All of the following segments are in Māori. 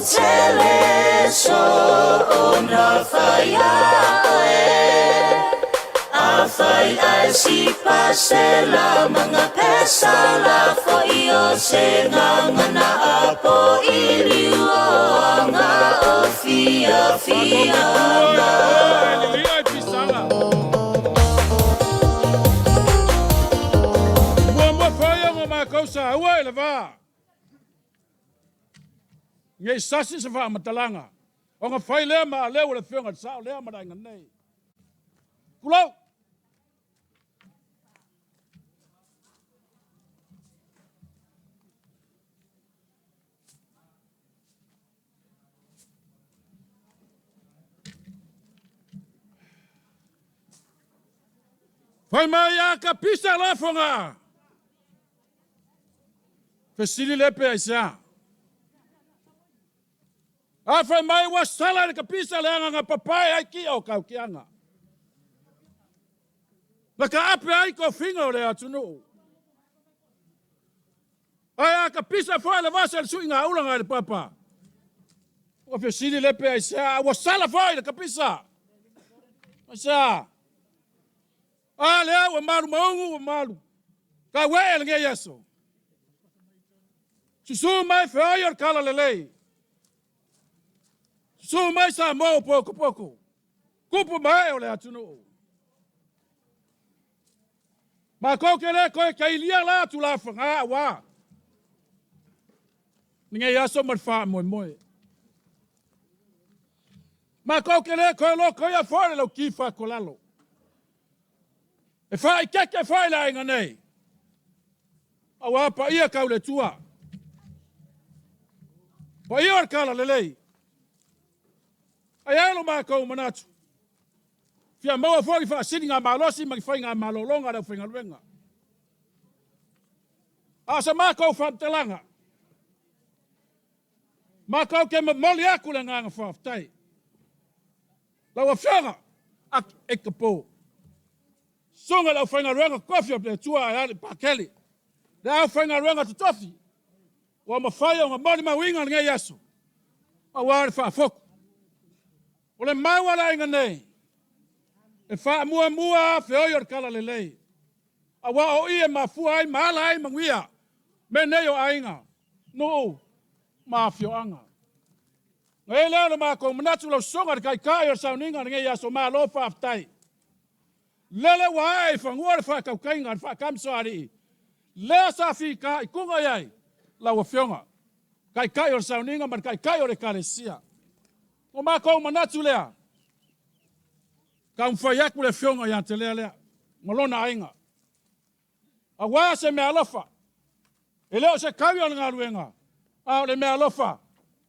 tele so ona Afai ai si pasela mga pesa la fo io se ngana apo iliu anga o fia na Mo faya mo makosa ua lava. Ngai sasi se fa matalanga. O nga fai lea ma lea ule whiunga sao lea ma rainga nei. Kulau. Fai mai a ka pisa la fonga. Fesili lepe aisa. A fai mai wa sala ka pisa le nga papai ai ki o kau kianga. Na ka ape ai ko finga o le atunu. Ai a ka pisa foi le vasa le suinga ulanga le papa. O fesili lepe aisa wa sala foi le ka pisa. Asa. A lea wa malu maungu wa malu. Ka wea nge yeso. Susu mai feoyor kala lelei. Susu mai sa mo poko poko. Kupu mai o le atunu. Ma koke le koe ka ilia la tu la whanga wa. Nge yeso marfa moi moi. Ma koke le koe lo koe a fore lo kifa kolalo. E fai keke fai la inga nei. Awa pa ia kaule tua. Pa ia ar kala lelei. Ai alo ma kou manatu. Fia maua fori fa sini ngā malosi ma ki fai ngā malolonga rau whinga ruenga. Asa ma kou whamtelanga. Ma kou ke moli aku le ngā whaftai. Lau a whianga ak ekapo. Songa lau whainga ruenga kofi o ple tua ai ale pakeli. Le au whainga ruenga tutofi. Wa mawhai o ngā mori mawinga nge yaso. A wāre whaafoku. O le maua la inga nei. E wha mua mua whioior kala le lei. A wā o ia ma fua ai ma ala ai manguia. Me nei o ainga. No ma whioanga. Ngai leo le mako manatu lau songa kai kai o sauninga nge yaso ma lo whaaftai. Lele wa e whangua le whakaukainga le whakamsoari. Lea sa whika i kunga iai. Lau a whionga. Kai kai o sauninga man kai kai o le kalesia. O mako manatu lea. Ka mwhai aku le whionga ia te lea lea. Malona ainga. A waa se mea alofa. E leo se kawi o ngā ruenga. A o le mea alofa.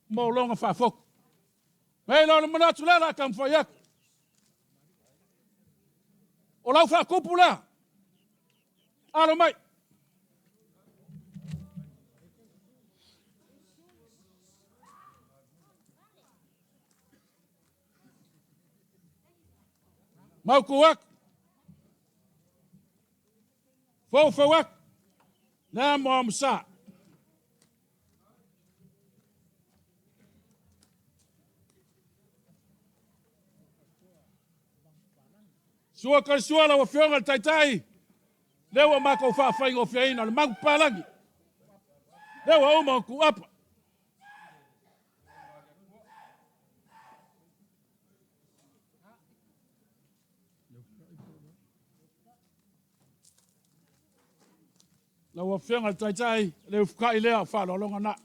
Mo longa whaafoku. Hei lau le manatu lea la ka mwhai aku. O lau whaakupu lea. Alo mai. Mauku wak. Fau wak. Nā mua musa. Sua ka sua la wa whionga taitai. Lewa mako whaawhainga o whiaina le mangu pālangi. Lewa uma ku apa. La wa whionga taitai. Le ufukai lea whaalolonga na.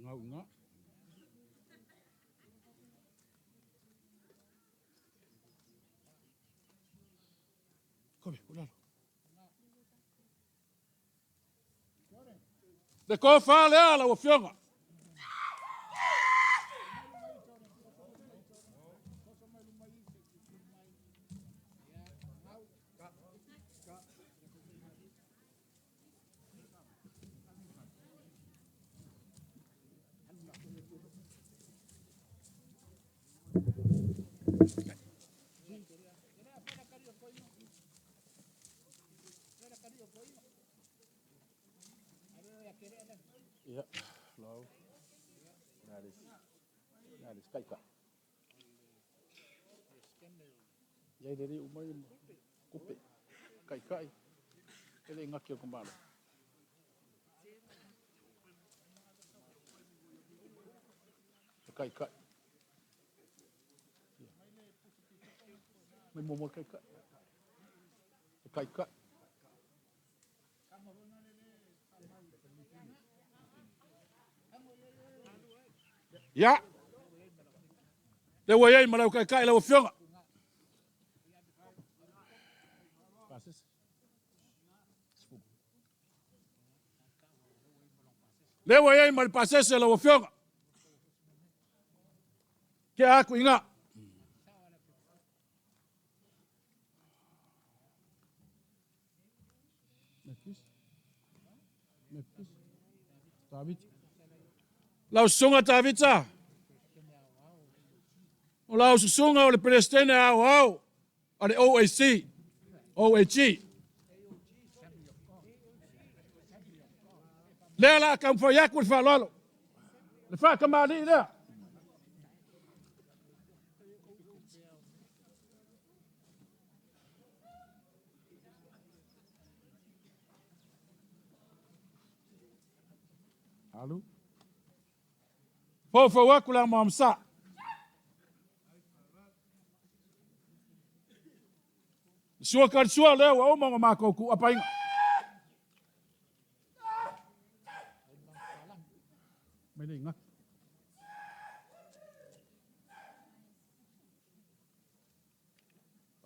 Ngau. Le ko fa le ala o whionga. Ale skaika. Ia dere umai kupe. Kai. Ele ngaki ko mala. Kai. Mai momo kai. Ya. Le wa yai malau kai le wa fionga. Le wa yai mal pasese le wa fionga. Ke aku inga. David. Lau sunga Davidsa. O lau sunga o le presidente au. Ale OAC. OAG. Lea la kam fa yaku fa lolo. Le fa kamali lea. Alu. Fo waku la mamsa. Sua kan sua lea wa oma mako ku apa inga. Mai inga.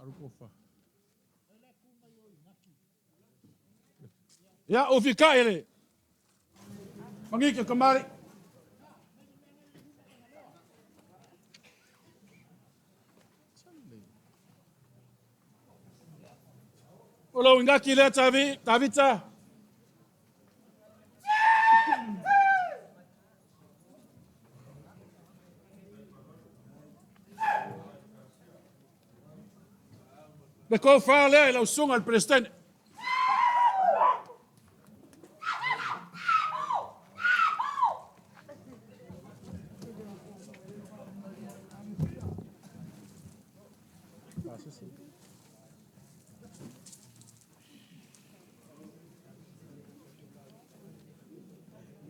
Aru kofa. Ya ofika ele. Mangike kamari. Olo ingaki le Tavita. Le ko fa le lo sunga al presidente.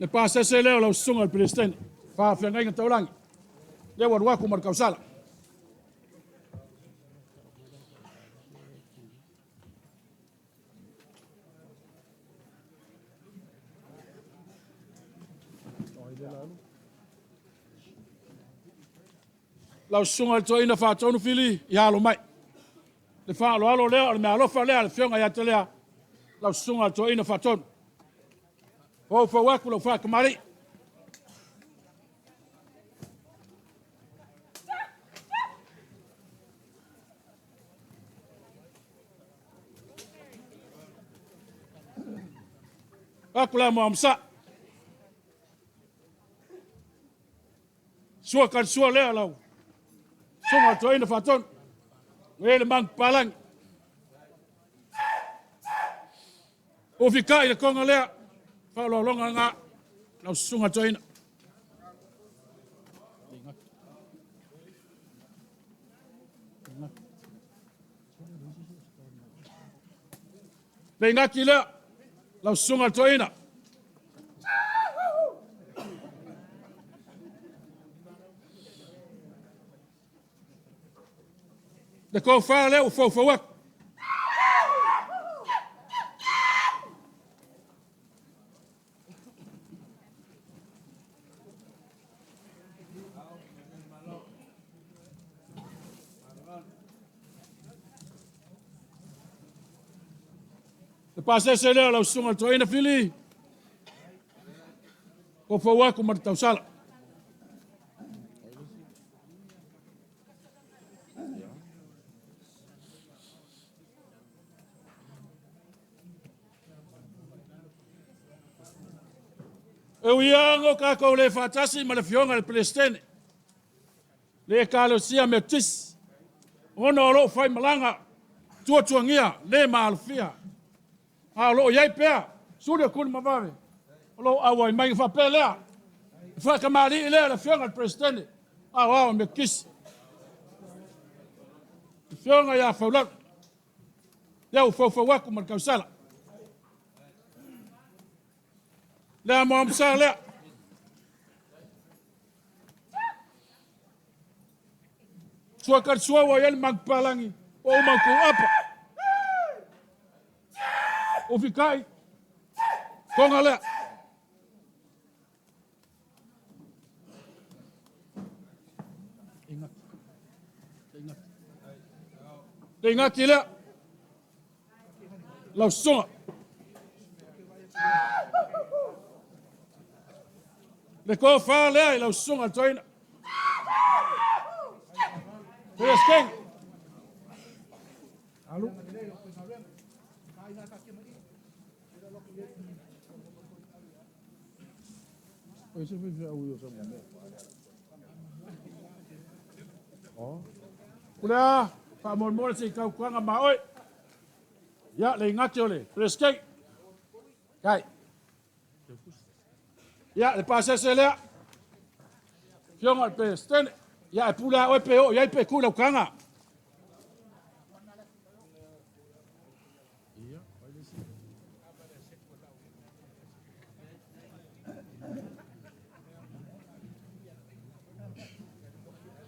Le pasa se leo lo sunga al presidente. Fa fianga inga taulangi. Le wa ku mar kausala. Lau sunga to ina fa tonu fili ya lo mai. Le fa lo leo le me lo fa le fianga ya telea. Lau sunga to ina fa tonu. O fa waku lo fa kamari. Waku la mamsa. Sua kan sua le lau. Sunga to ina fa tonu. Ele mang palang. O fika ile konga lea. Fa lo longa nga lau sunga to ina. Penga kila lau sunga to ina. De ko fa le o fo wak. De pase se le lau sunga to ina fili. Ko fo wak mar tau sala. E uiango kako le fatasi ma le fionga le presidente. Le kalo sia metis. Ono lo fai malanga. Tua ngia le malfia. A lo yai pea. Sude kun mavave. Lo awai mai fa pelea. Fa kamari le fionga le presidente. Awa me kis. Fionga ya Faleula. Ya ufofa waku man kausala. La mo amsa le. Suakar suawa yel magpalangi o magku apa. O fikai. Konga le. Ingat kila. Langsung. Leko FAAALOALOGA langsung atoin. Terus keng. Halo. Oh. Udah, Pak Mon si kau kuang maoi. Ya, le ingat yo le. Terus keng. Kai. Ya, le pasa se le. Fiong al pe sten. Ya, pula o pe o, ya pe kula kanga.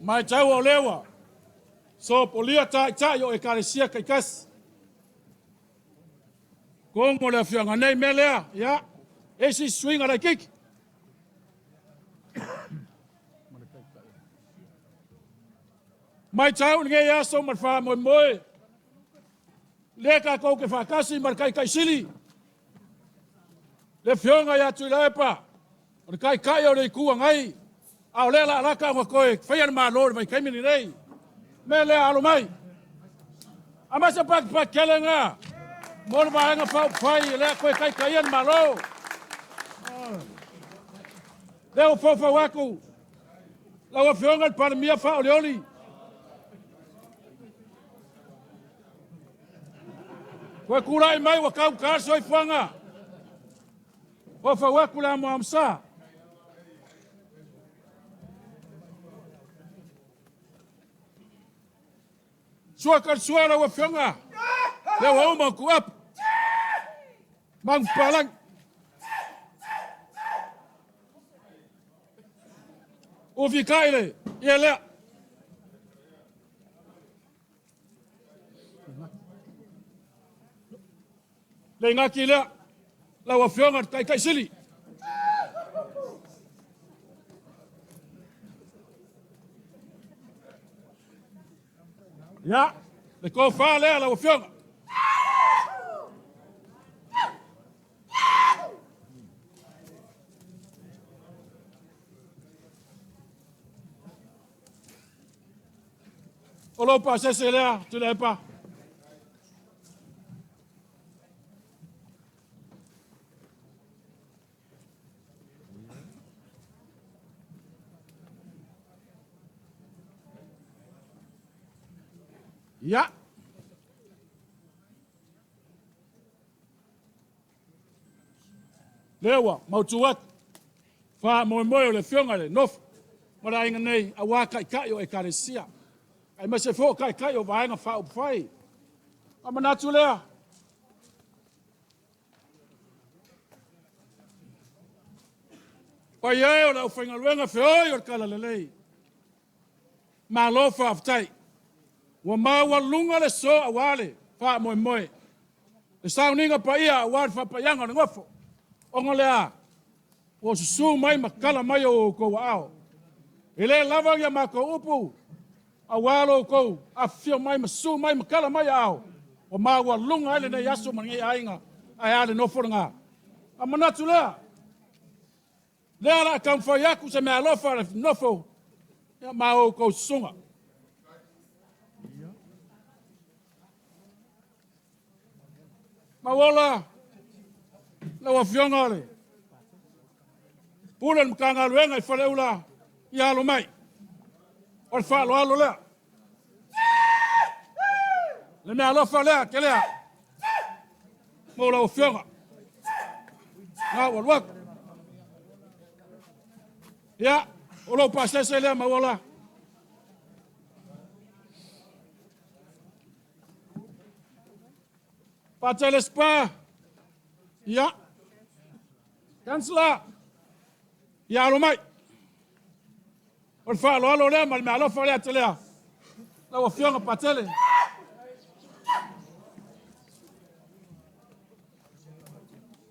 Mai tau o lewa. So polia ta yo e karesia kai kas. Kongo le fianga nei melea, ya. Esi swing ala kik. Mai tau nge ya so mar fa mo moi. Leka ko ke fa kasi mar kai sili. Le fianga ya tu lepa. Or kai o le ku ngai. Au le la ka ko koe faian ma lor mai kai mini nei. Mele alo mai. Amasa pak kelenga. Mor ba nga fai le koe kaian ma lo. Leo fofa waku. Lawa fionga para mia fa oleoli. Koe kurai mai wa kau kaso i fanga. Fofa waku la mo amsa. Suakar suara wa fionga. Leo uma ku up. Mang palang. Ufi kaile, yele. Le ngaki le. La wa fionga kai sili. Ja, le ko FAAALOALOGA la wa fionga. Olo pa se lea, tu le pa. Ja. Lewa, mautuat. Fa mo le fionga le Nofo. Mara inga nei awa kai o e karesia. Ai ma se fo kai o vaenga fa fai. Ama natu lea. Pa ye o la fenga luenga fe o kala lelei. Ma lo fa aftai. Wa ma wa lunga le so awale fa mo. Le sauninga pa ia awal fa pa yanga ngofo. Onga lea. O su mai makala mai o ko ao. Ele lava ya mako upu. Awalo ko afio mai masu mai makala mai ao. O ma wa lunga ele ne yaso mangi ainga. Ai ale Nofo nga. Amana tula. Le ala kam fa yaku se me alofa Nofo. Ya ma o ko sunga. Ma wala. La wa fionga le. Pulan mkanga luenga i Faleula. Ya lo mai. O FAAALOALOGA. Le me alofa lea, ke lea. Mo la o fionga. Nga walwak. Ya, o lo pa se lea ma wala. Patele spa. Ya. Kansla. Ya lumai. FAAALOALOGA mal Nofo Telea. La wafionga patele.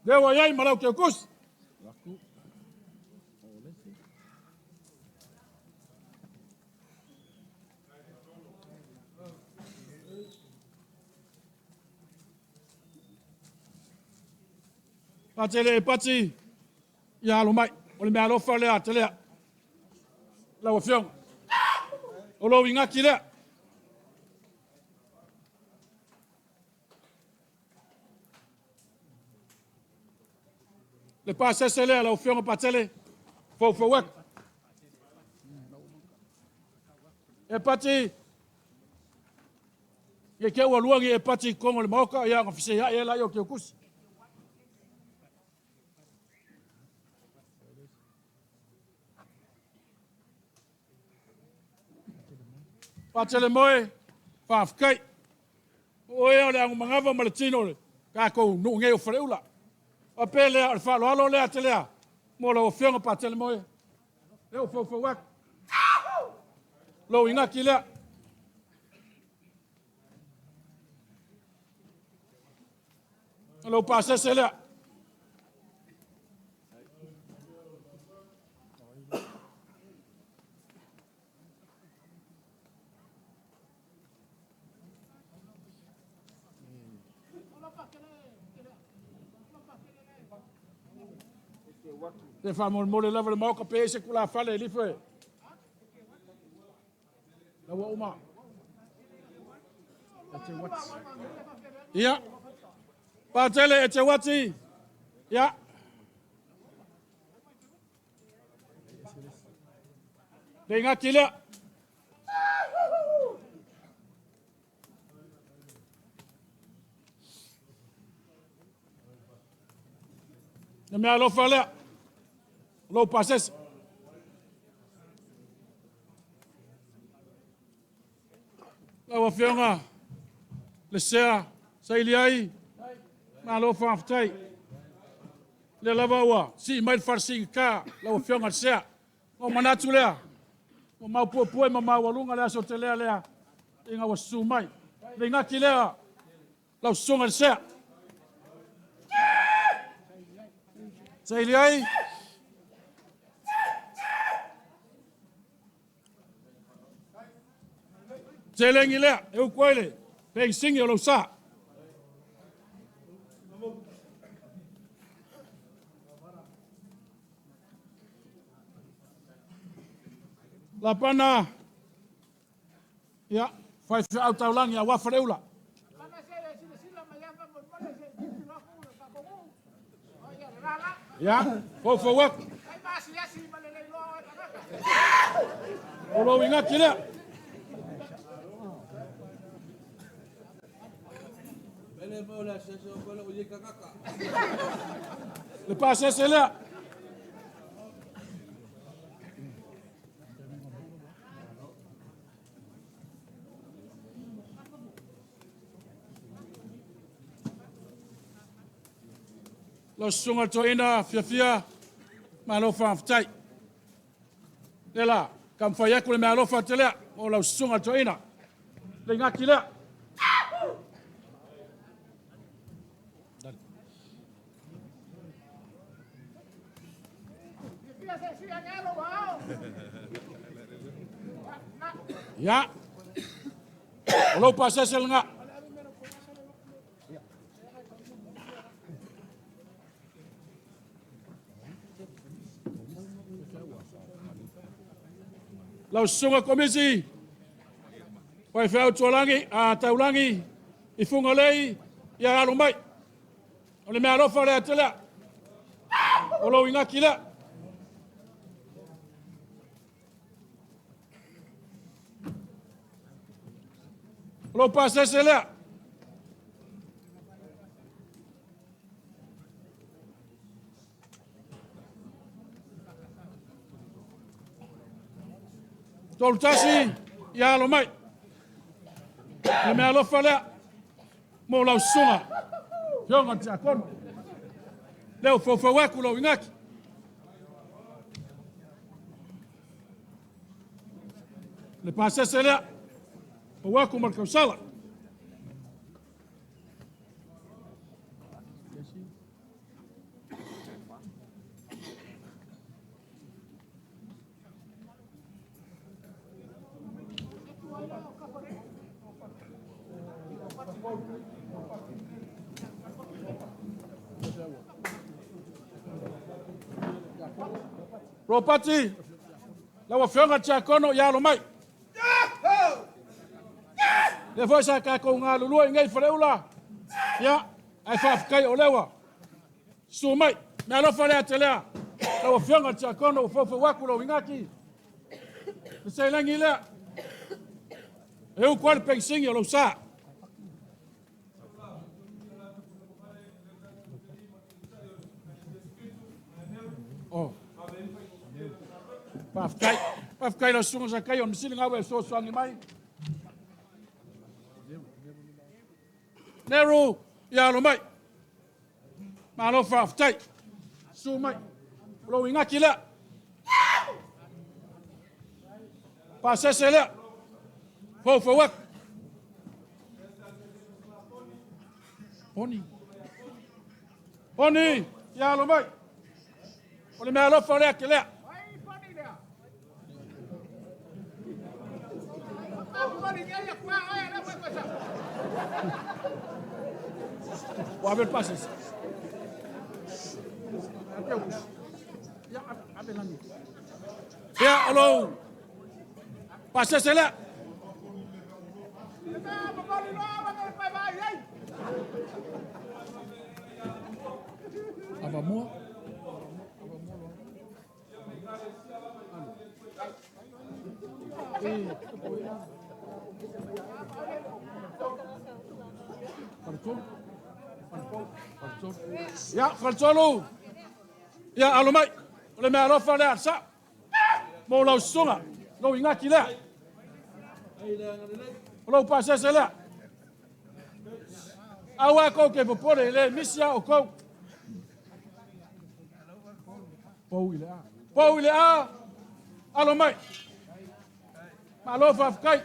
Dewa yai malau ke kus. Patele pati. Ya lumai. Ole Nofo Telea. La wafionga. Olo inga kile. Le passe sele la wafionga patele. Fo wek. E pati. Ye ke waluangi e pati kongo le moka ya ngafise ya la yo ke kus. Patele moe, whaafkai. Oe o le angu mangava malatino le, kako nu ngeo Faleula. A pele a FAAALOALOGA telea, mo la wafionga patele moe. Leo fo wak. Lo inga kilea. Lo pase selea. Te whamon mole lava le mauka pe se kula fale li fe. La wa uma. Ya. Patele e te wati. Ya. Le inga kilea. Ne me alo falea. Lo passes. La wafionga. Le sea. Sa iliai. Ma lo whaaftai. Le lava ua. Si mai farsi ka. La wafionga sea. O manatu lea. O mau puapue ma mau walunga lea so te lea lea. Inga wasu mai. Le ngaki lea. La usunga sea. Sa iliai. Zelengi lea, eu koele, pei singi o lo sa. La pana, ya, fai FAAALOALOGA wa Faleula. Ya, fo wak. Olo inga kile. Le passe c'est là. Lo sunga toina fia ma lo fa ftai. Ela kam fa yakule ma lo fa telea o lo sunga toina. Le ngaki la. Ya. Lo passe c'est nga. Lau sunga komisi. Wai FAAALOALOGA a taulangi I funga lei ia alo mai. O le mea rofa lea telea. O lo ingaki lea. O lo pasese lea. Tolu tasi ia alo mai. Le mea rofa lea. mo lau sunga yonga tia kono leo fofowaku lo ingaki le pasese lea fowaku markausala Ropati, la wafionga tia kono ya lo mai. Le foi sa ka ko nga lulu ngai Faleula. Ya, ai fa kai olewa. Su mai, na lo Faleula Telea. La wafionga tia kono fofo waku lo ingaki. Se langi le. Eu kwal pensingi lo sa. Oh. Pafkai la sunga sa kai on misili ngawe so swangi mai. Neru ya lo mai. Malo faftai. Su mai. Lo ingaki la. Pasese la. Fofo wak. Oni ya lo mai. Ole me alo fare akele. O a ver pases. Ya alo. Pases ele. Apa mo? Ya, falsolo. Ya, alomai. Ole me alo fale arsa. Mo lau sunga. Lo ingaki le. Lo pasese le. Awa ko ke popore le misia o ko. Pou ile a. Alomai. Malo fafkai.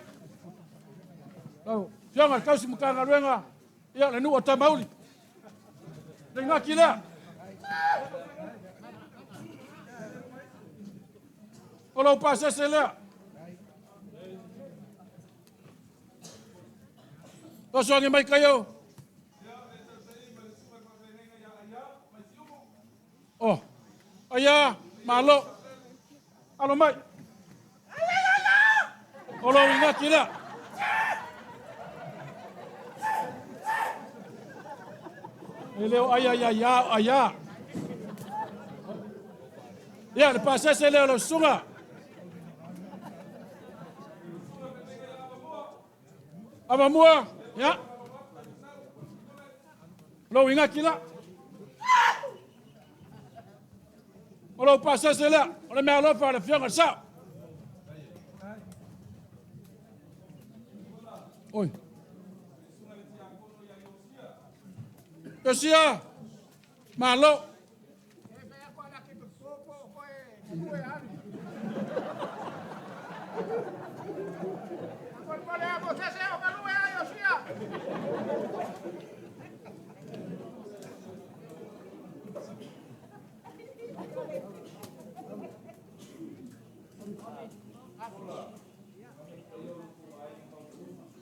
Lo, fianga kausi mukanga ruenga. Ya, le nu o tamauli. Le ngaki le. Olo pasese le. Lo soangi mai kayo. Oh, aya, malo. Alomai. Olo ingaki le. Leo aya. Ya, le pasese leo lo sunga. Abamua, ya. Lo ingaki la. Olo pasese leo, ole me alo fa le fianga sa. Oi. Yosia, malo.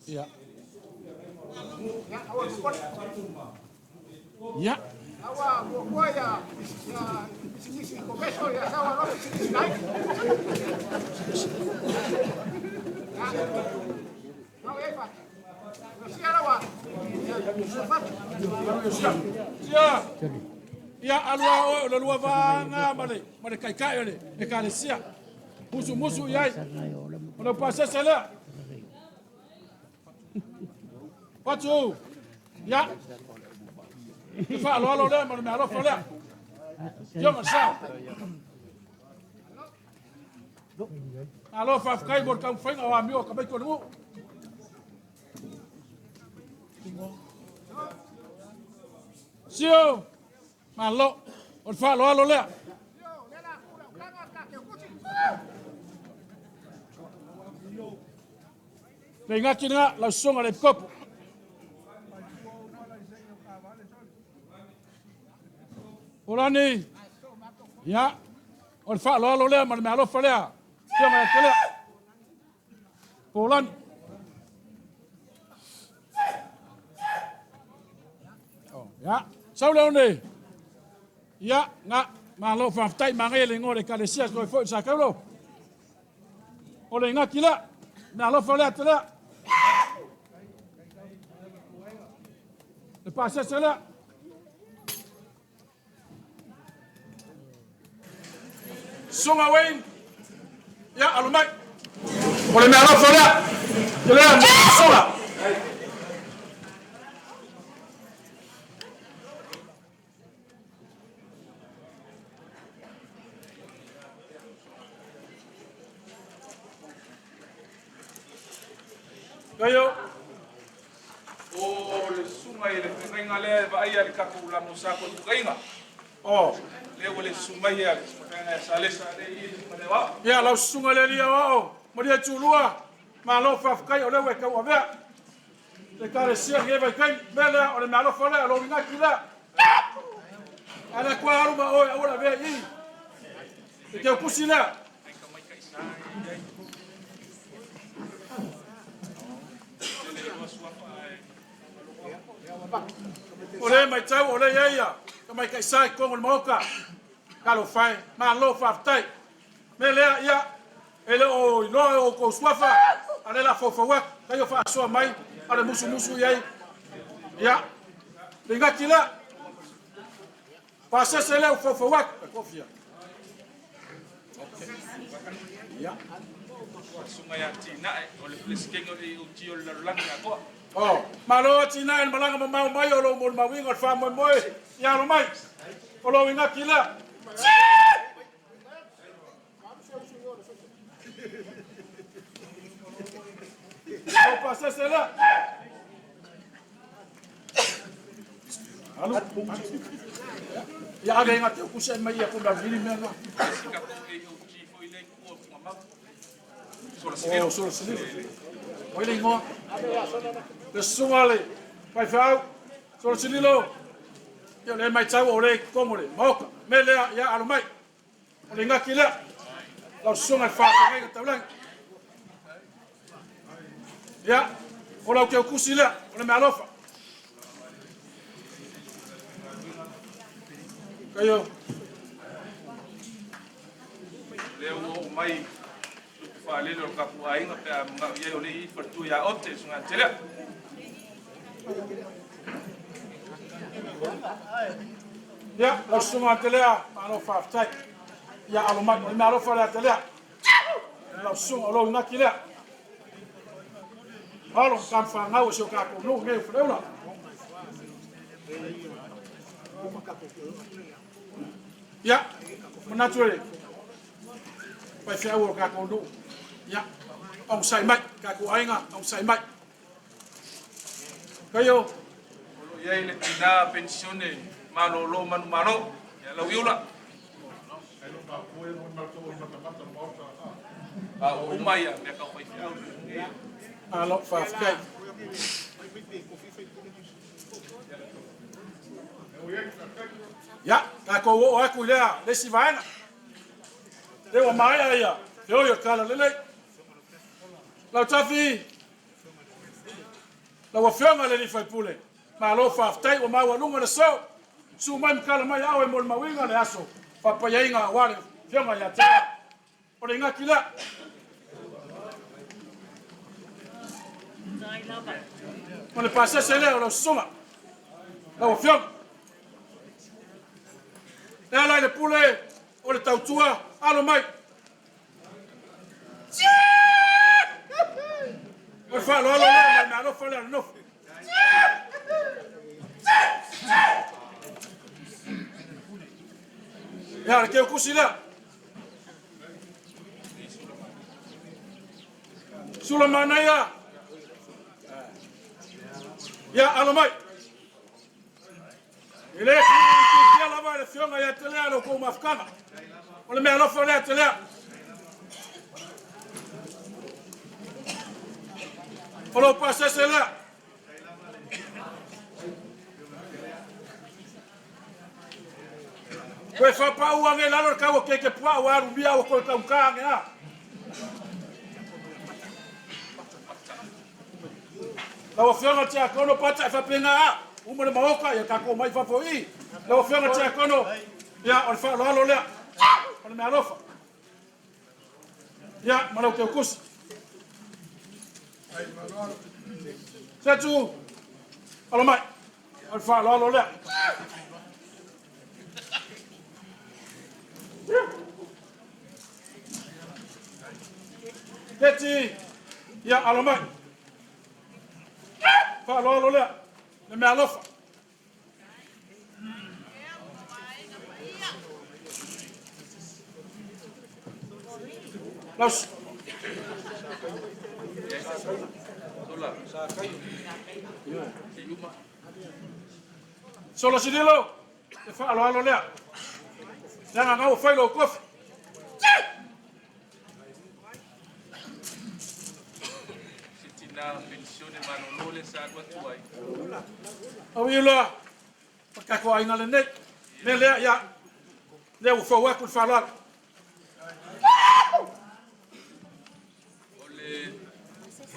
Ya. Ya. Awa buah ya, sini komeso ya, sawa lo sini naik. Mau Eva, siapa wa? Ya. Ya alwa lo lua vanga male kai ole e kale sia. Musu yai. Ono pasese le. Patu. Ya. Falo le me alo fole. Yo ma sa. Alo fa kai bor kam fa wa mi o ka be ko no. Sio malo o FAAALOALOGA. Le ngaki nga la songa le kopo. Olani ya o FAAALOALOGA ma me alo falea. Sio ma tele. Polani. Oh ya, saule one. Ya nga malo fa tai mangele ngore ka le sia so fo sa kaulo. Ole ngaki la me alo falea tele. Le passe cela. Songa Wayne. Ya alumai. Ole me alo falea. Tele songa. Kayo. O le sunga i le whenga lea e vai ali kaku la mosako tu kainga. Oh, Le o le sunga i ali. Sa le sa le i le manewa. ya la sunga le dia o. Maria tulua. Ma lo fa kai o le we ka o vea. Le kare sia nge vai kai mele o le ma lo fa le lo nga kila. Ana kwa aru ma o ora vea i. E ke kusila. Ole mai tau ole ia. Ka mai kai sai ko ngol moka. Ka lo fai ma lo fa tai. Mele ia ele o no o ko Suafa. Ale la fo wa ka yo fa so mai. Ale musu ia. Ya. Linga kila. Passa se le o fo wa kofia. Ya. Sunga ya tina o le flisking o le uti o le langi a koa. Oh, malo tina en malanga mau mai o lo mo mawinga fa mo mo. Ya lo mai. O lo winga kila. O passa se le. Alo. Ya aga inga te kusa mai ya ko da vili me no. Sika ko e uti fo i le kua kumama. So la Oh, sinero. so se. Oi le ngo. Le sungale. Pai fau. So se lilo. Yo le mai tau o le komore. Moka. Mele ya alo mai. O le ngaki le. La sunga fa ngai ka taulang. Ya. O la ke kusi le. O le malofa. Kayo. Le o mai fa le lo kapu ainga pe nga ye o le i fortu ya ote sunga tele. Ya, la sunga telea. Malo fa tai. Ya alo mai. O le malofa le telea. La sunga lo ngaki le. Alo kam fa ngau se o ka ko no nge Faleula. Ya, menatue. Pai fia o ka ko no. Ya. Ông sai mai, ka ko ainga, ông sai mai. Kayo, Ye le tina pensione malo lo manu ya la wiula. A o mai ya me ka pai fiau. alo fa kai. Ya, ka ko o aku lea, le si vaina. Le o mai ai. Yo kala lele. La tafi. La wa fianga le ni fai pule. Ma lo fa tai o ma wa lunga le so. Su mai kala mai awe mol mawinga le aso. Fa pa yainga wale fianga ya te. O le ngaki la. On le passé c'est là le soma. La wa fianga. La la le pule o le tautua alo mai. O fa lo na lo fa le Nofo. Ya ke kusila. Sulamana ya. Ya alo mai. Ele que lava le fionga ya telea lo ko mafkanga. Ole me alo fole telea. Olo passa sela. Koe fa pa ua nge lalo ka o ke pa wa rubia o ko ka ka nga. La fionga tia kono pata fa penga. Uma le maoka ya ka ko mai fa foi. La fionga tia kono ya on fa lo le. On me alofa. Ya, malo ke kus. Satu. Alo mai. On fa lo le. Keti. Ya, alo mai. Fa lo le. Le me alofa. Los. Solo sidilo. Te fa alo le. Jangan ngau fai lo kofi. Sitina pensione manolole sa tua tuai. Awila. Pakai ko ainga le nek. Me le ya. Le u fo wa ku fa lo.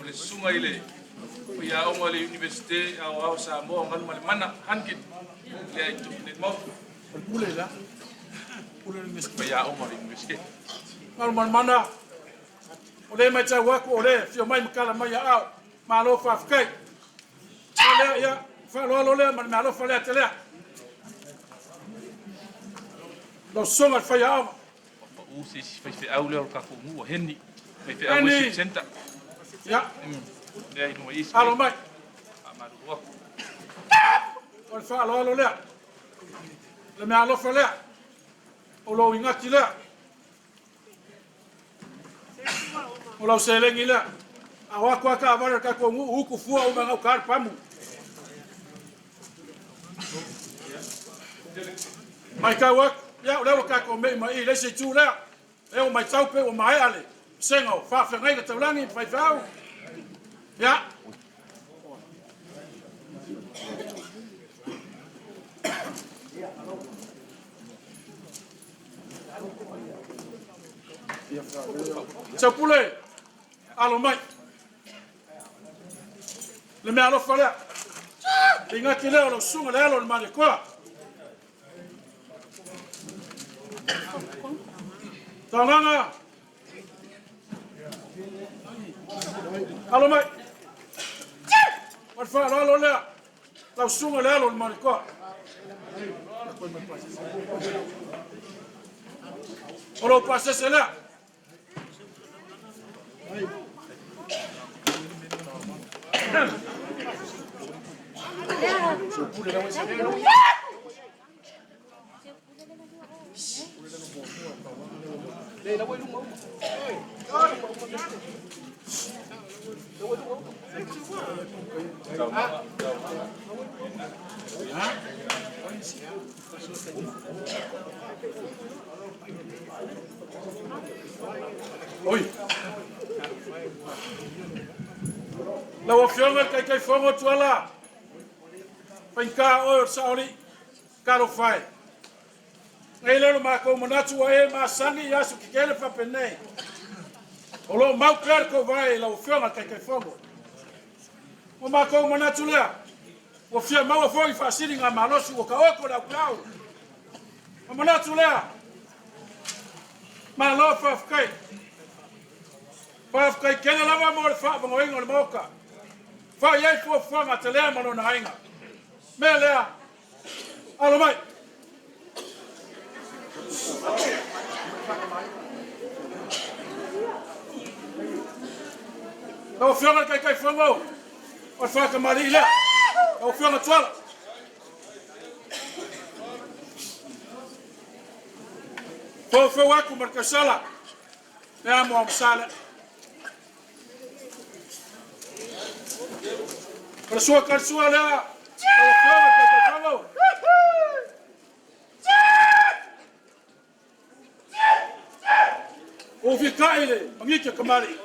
Ole sunga ile ya o le universite au sa mo ngal mal mana hankit le ai tu ne mo Pule la. Pule le mes. ya o le universite Mal mana. Ole mai cha wa ko ole fio mai kala mai au. Malo fa fkai. Ole ya fa lo le man malo fa le tele. Lo songa fa ya au. o se fai au le ka ko mu henni fai au se senta Ya. le ai no is Alo mai. amaru wa On fa lo le. Le me alo fa le. O lo inga ki le. O lo se lengi le. A wa kwa ka va ka ko ngu uku fua o nga ka pamu. Mai ka wa ya o le ka ko me mai le se tu le. E o mai tau pe o mai ale. Sengo fa fa ngai ka taulangi fai fau. Ya. Chapule. Alo mai. Le me alo fala. Inga kile o sunga le alo mani ko. Tananga. Alo mai. On fa alo le. La sunga le alo mani ko. Olo passa sela. Oi. La ofionga kai fongo tuala. Penka o sauli karo fai. Ngai lero ma ko manatu e ma sangi yasu kikele fa pene. Olo mau kar ko vai la ofionga kai fongo. O ma ko manatu le. O fia mau foi fa siri nga malosu o ka oko la klau. O manatu le. Ma lo fa kai. Fa kai kena lava mo fa mo ingo moka. Fa ye fo fa ma tele mo na inga. Melea. Alo mai. O fiona kai fongo. O fa ka marila. O fiona twala. Fo wa ku markasala. Me amo amsala. Para sua cara sua lá. O fiona kai fongo. kaile mangike kamari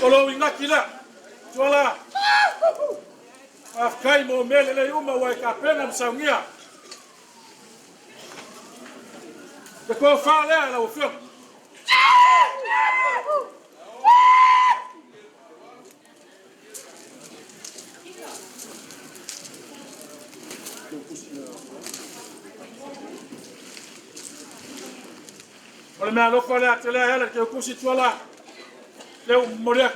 olo ingakila tuala afkai mo mele le uma wa ka pena msangia de ko FAAALOALOGA la ofio Olha minha Nofo Telea ela que eu consigo lá. Eu morrer.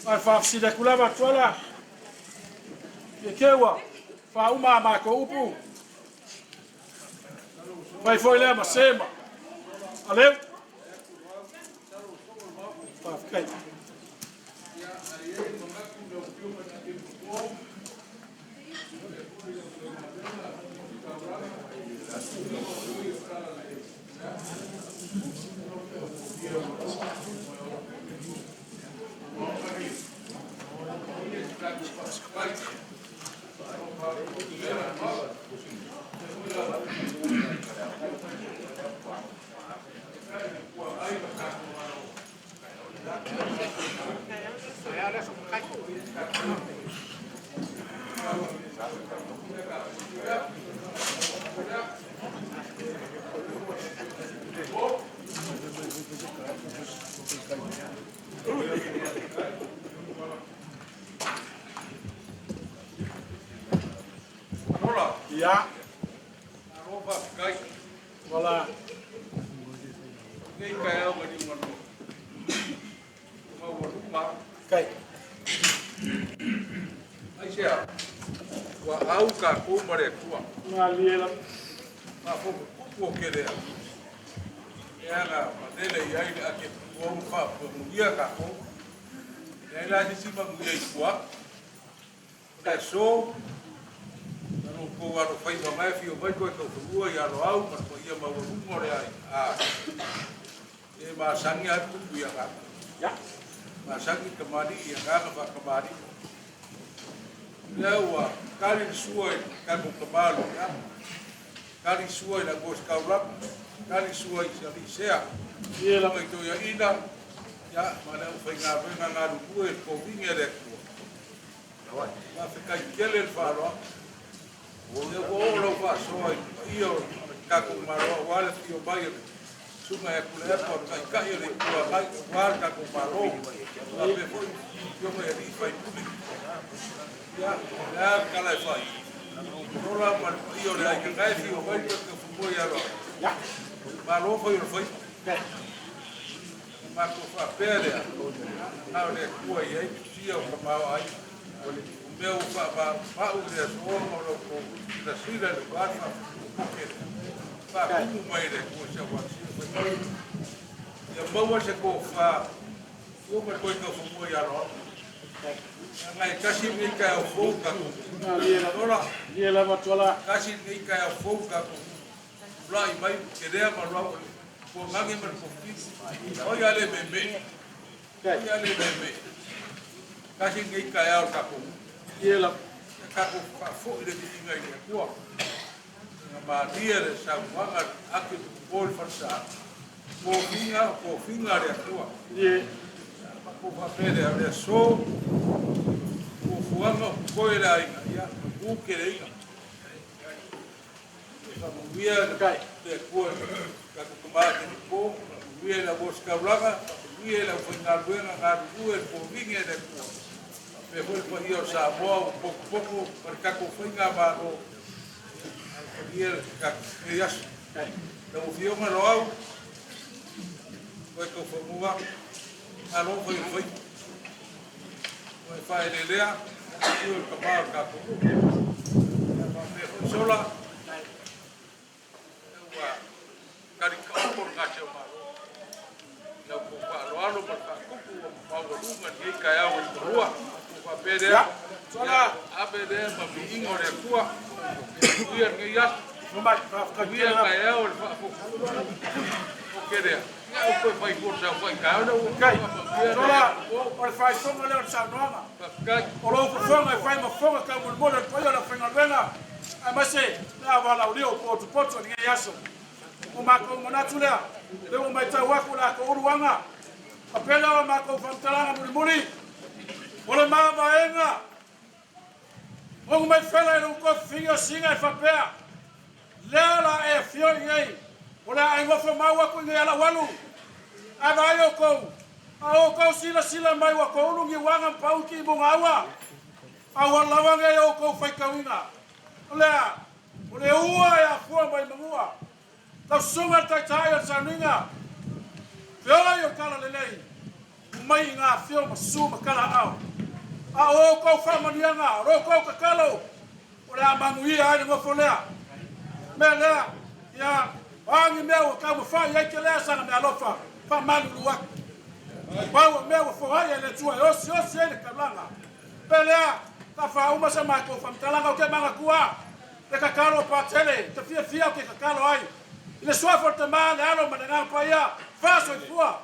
Vai fazer da culava lá. Que eu fa uma marca upu. Vai foi lá masema. Valeu? Tá, fica aí. Ya. Voilà. Kai. Aisia, wa au ka ko mare tua. Ngaliela. Ma fo ko kere. Ya ga madele ya ile ake ko fa ko muia ka ko. Ya ila di sima muia ikua. Ka so no ko wa ro fai ma mai fio vai ko ko ya ro au ma ko ia ma wo ngore ai. Ah. E ma sangi atu ya ka. Ya. Masaki kamari ia ka fa kamari. Lewa kali suai kan mo kamalo ya. Kali suai na gos kaurap. Kali suai sali sea. Ia la Mai to ya ina. Ya mana u fai nga ngaru kue ko vingere ko. Ma fe kai kele faro. Ia ko oro fa soi. Io ka ko maro wala fio bai. Suma ya kule airport kai kai le kua kai warga ko maro. Ma fe foi yo me ri fai public. Ya, kala fai. Ora ma io le ai kai fio bai ko fu ya ro. ya. Ma lo foi foi. Ma ko fa pere. Na le kua ye sia ko ma ai. Meu fa o le so mo lo ko da sira le ba fa. Fa ku mai le ko se wa si. Ya mau se ko fa. Yo me ko fu ya ro. Ngai kasi ni ka fo ka ko. Ngaliela. Ora Ia matuala. kasi ni ka fo ka ko. Rai mai ke rea ma ro ko ngange mer ko fi. O ya le meme. Kai. Ya le meme. Kasi ni ka ya ka ko. Ia la. Ka ko fa fo le ni ngai ni ko. Na ma dia le sa wanga aku bol fa sa. Ko finga re ko. Ia. Ko fa pere a so. Ko fuanga ko era ia. Ku ke re. Via Kai. de ko ka ko ma ni ko via la OSITAULAGA via la FAAAALOALOGA ga ku e ko vinge de ko. Me foi ko io sa bo poco per ka ko finga ba ro. Via ka ia. Kai. Da o fio ma lo au. Ko ko fo mua. Alo foi foi. Vai fai le lea. Io ka ba ka ko. Me foi sola. Kari kaupor ngache o maro. Lau ko FAAAALOALOGA ma ka kuku o mawalunga ni ka ya o rua. Ko pa pere. Ya. Sola. Abede ma mi ingo re kua. Kuia ngai ya. Mama ka Kuia ngai ya o fa fo. Okay there. O ko mai ko sa ko ka na o kai. Ora o fai fonga le sa noanga. O lo ko fonga fai ma fonga ka mo mo le ko yo la fonga venga. Ai mase na vala o leo poto ni yaso. O ma ko mo na tula. Le o mai ta wa ko la ko uruanga. Apela o ma ko fantalanga mo muri. O le ma vaenga. O mai fela no ko fingo singa fa pea. Lela e fio ngai. O la ai ngofo maua ko ngai ala walu. A vai o ko. A o ko sila mai wa ko lungi wanga pau ki mo ngawa. A wa lawa ngai o ko fai kawinga. O le ua ya fua mai mangua. La sunga tai o saninga. Fio yo kala lelei. Mai nga fio masu makala au. A o ko fa manianga, ro ko kakalo. O le amangui ai ngofo lea. Me lea ya angi meu ka mo fa ye ke lea sana me alofa. Fa malu luak. Bawa meu fo ai le tua o si le kalanga. Pe lea ka fa uma sa ma ko fa mtalanga o ke manga kua. Le kakalo pa tele, te fia o ke kakalo ai. Le Suafa Telea le alo mananga pa ia. Fa so fua.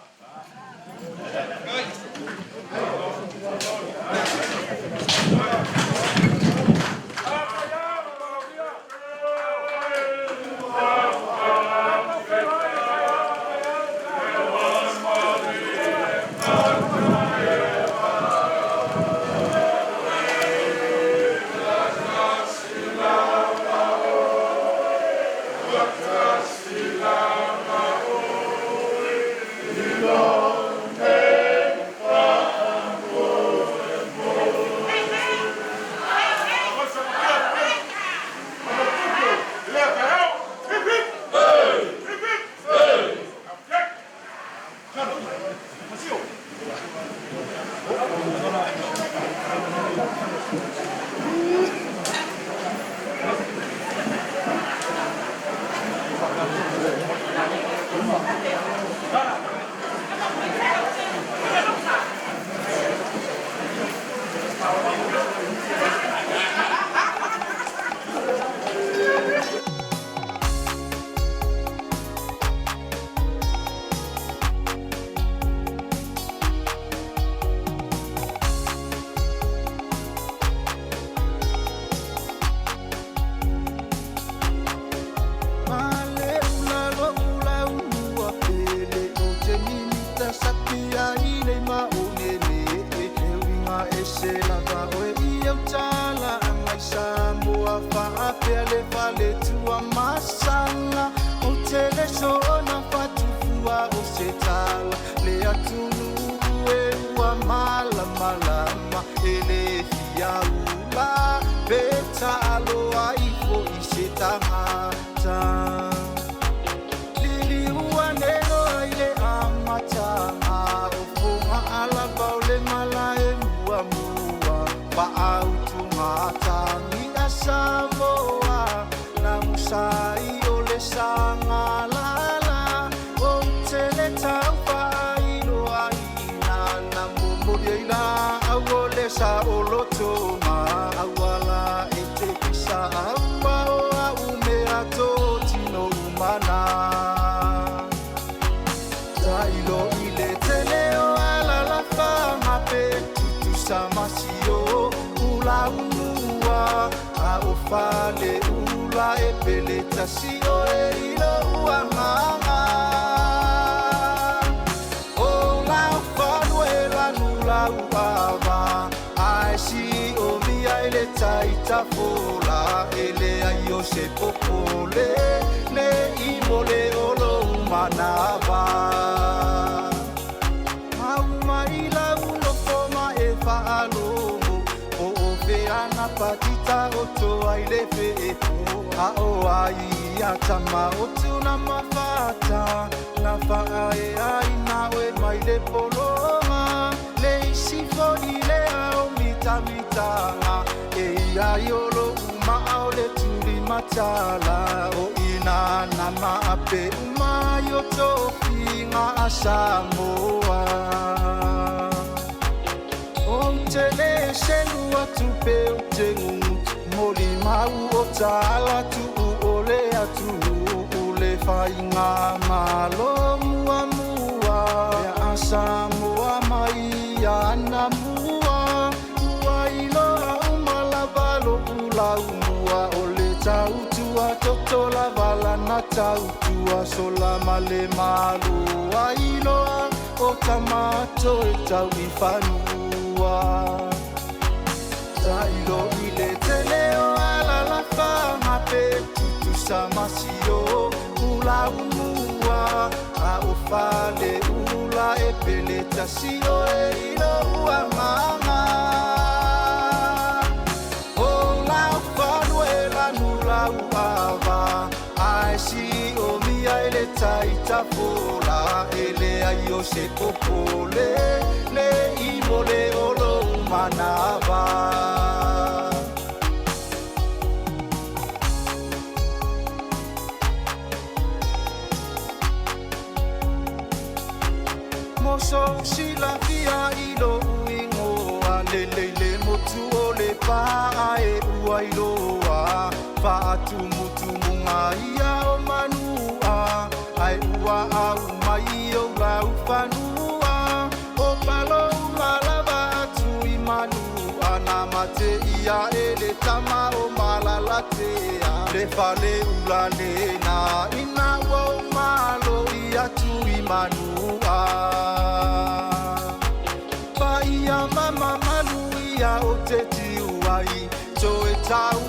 Faleula e peleta si o e ilo uanganga. O la Faleula nula uava. Ai si o mia ele taita fola. Ele aio se popole. Le imole olo umanava. Mauma ila ulo foma e faalogo. O veana patita oto ai le feepo a o ai atama otu na mafata na faae ai na we mai le poloma le isi foni le au mitanga e ai olo uma au le turi matala o ina na maape uma yo tofinga asamoa o tele selu atu pe o tengu moli mau o tala tu o le atu o le whainga malo mua mua e asa mua mai ana mua ua iloa umalawalo ulau mua o le tautua toto la vala na tautua sola male malu a iloa o tamato e tau I whanua Tailo ile tele o ala la whanga pe tutu sa masio ula umua a o whale ula e pele tasio e ilo uanganga o la whanu e la nula uava ai si o mia ele taita fola ele ai o se popole le imole o lo manava Moso sila fia ilo uingo alelele motu o le paa e ua iloa Faatu mutu munga ia o manua ai ua au mai o lau whanua o palo malava atu I manua na mate ia e le tama o malalatea le faleula le na ina o malo ia tu I manua pa ia mama malu ia o te tiuai so e tau